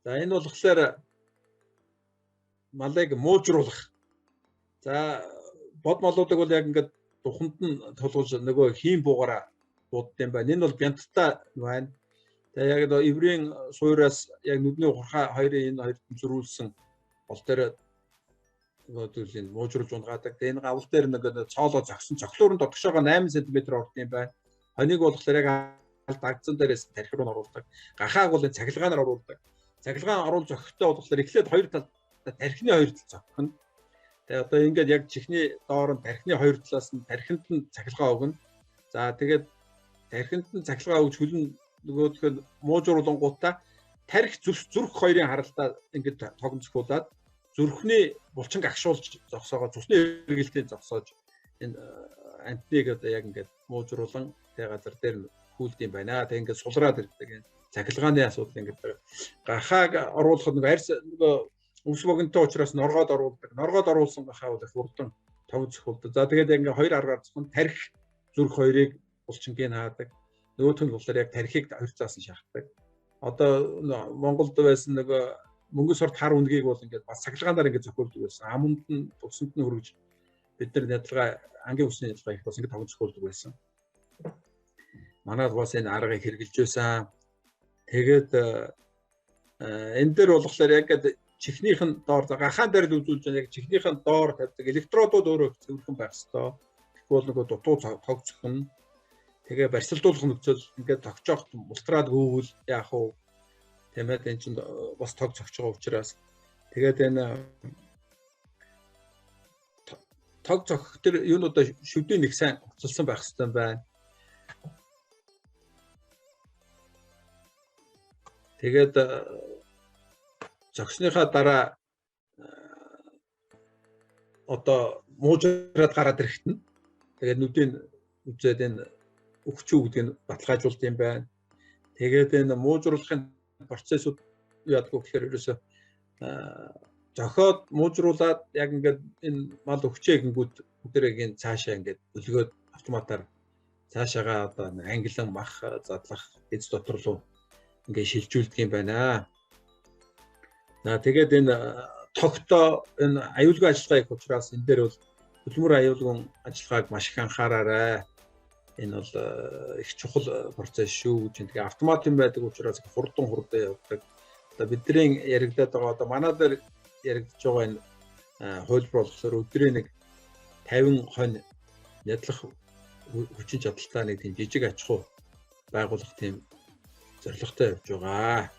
За энэ болохоор малыг муужруулах. За бод малуудыг бол яг ингээд духанд нь тулгууж нөгөө хийм буугаараа дууддаг юм байна. Энэ бол бянттай байна. Тэгээ яг эврийн суураас яг нүдний хурхаа хоёрын энэ хоёрт зөрүүлсэн бол дээр нөгөө зүйлийг муужруулж унгаадаг. Тэгээ энэ гавл дээр нэг цоолоо зогсон. Цоглоор нь дотгошоогоо 8 см ордог юм байна. Хоныг болохоор яг дагцсан дээрээс тархи руу оруулдаг. Гахааг бол цахилгаанаар оруулдаг. Цахилгаан оруулж өгөхдөө болохоор эхлээд хоёр тал тархины хоёр тал зогхно. Тэгээ одоо ингээд яг чихний доор нь тархины хоёр талаас нь тархинд нь цахилгаан өгнө. За тэгээд тархинд нь цахилгаан өгж хөлн нөгөөх нь муужруулангуудаа тархи зүрх хоёрын харалтаа ингээд тогтмцуулаад зүрхний булчин агшуулж зогсоогоо зүсний эргэлтийн зогсоож энэ антиг одоо яг ингээд муужруулан тэг газар дээр хүлд юм байна. Тэг ингээд сулраад ирдэг энэ цахилгааны асуудал ингээд гахааг оруулахад нэг арьс нөгөө өвс богинтой учраас норгоод оруулдаг. Норгоод оруулсан гахаа бол их урдан тогтцохулдаг. За тэгээд ингээд хоёр аргаар зөвхөн тархи зүрх хоёрыг булчингийн хаадаг. Нөгөөх нь болохоор яг тархийг хоёр цаас нь шахдаг. Одоо Монголд байсан нөгөө мөнгө сорт хар үнгийг бол ингээд бас цахилгаанаар ингээд зохиолдог байсан. Аманд нь тусанд нь хөргөж бид нар ядалгаа ангийн усны ядалгаа их бас ингээд тогтцохулдаг байсан. Манайд бас энэ аргыг хэрэгжилж байсан. Тэгээд энэ дээр болохоор яг чихнийхэн доор гахаан дээр үзүүлж байгаа яг чихнийхэн доор тавьдаг электродууд өөрөө цэвэрхэн байх ёстой. Тэгэхгүй бол нөгөө дутуу тогтцох нь тэгээ барьцалдуулах нөхцөл ингээд тогтцоох мултраад гүйвэл яах вэ? Тэмээд энэ чинь бас тог зогч байгаа учраас тэгээд энэ тог зогх тэр юунуудаа шүдийн нэг сайн уцалсан байх хэрэгтэй байна. Тэгээд зогсныхаа дараа одоо муужраад гараад ирэхэд нь тэгээд нүдийн үзээд энэ өгчүү гэдэг нь баталгаажуулт юм байна. Тэгээд энэ муужруулахын процессыг яадаг гэхээр ерөөсө зохиод муужруулад яг ингээд энэ мал өгчээ гингүүд бүгдээрээ цаашаа ингээд өлгөөд автоматар цаашаага одоо ангилан мах задлах эз дотор руу ингээд шилжүүлдэг юм байна. За тэгээд энэ тогтоо энэ аюулгүй ажиллагаа их учраас энэ дээр бол хөдөлмөр аюулгүй ажиллагааг маш их анхаараарай. Энэ бол их чухал процесс шүү гэж. Тэгээ автомат юм байдаг учраас хурдан явдаг. Одоо бидний яригадаад байгаа одоо манай дээр яригдж байгаа энэ хуулбар болохоор өдрийн нэг 50 хонь ядлах хүчин чадалтай нэг тийм жижиг аж ахуй байгуулах тийм зорилготой явж байгаа.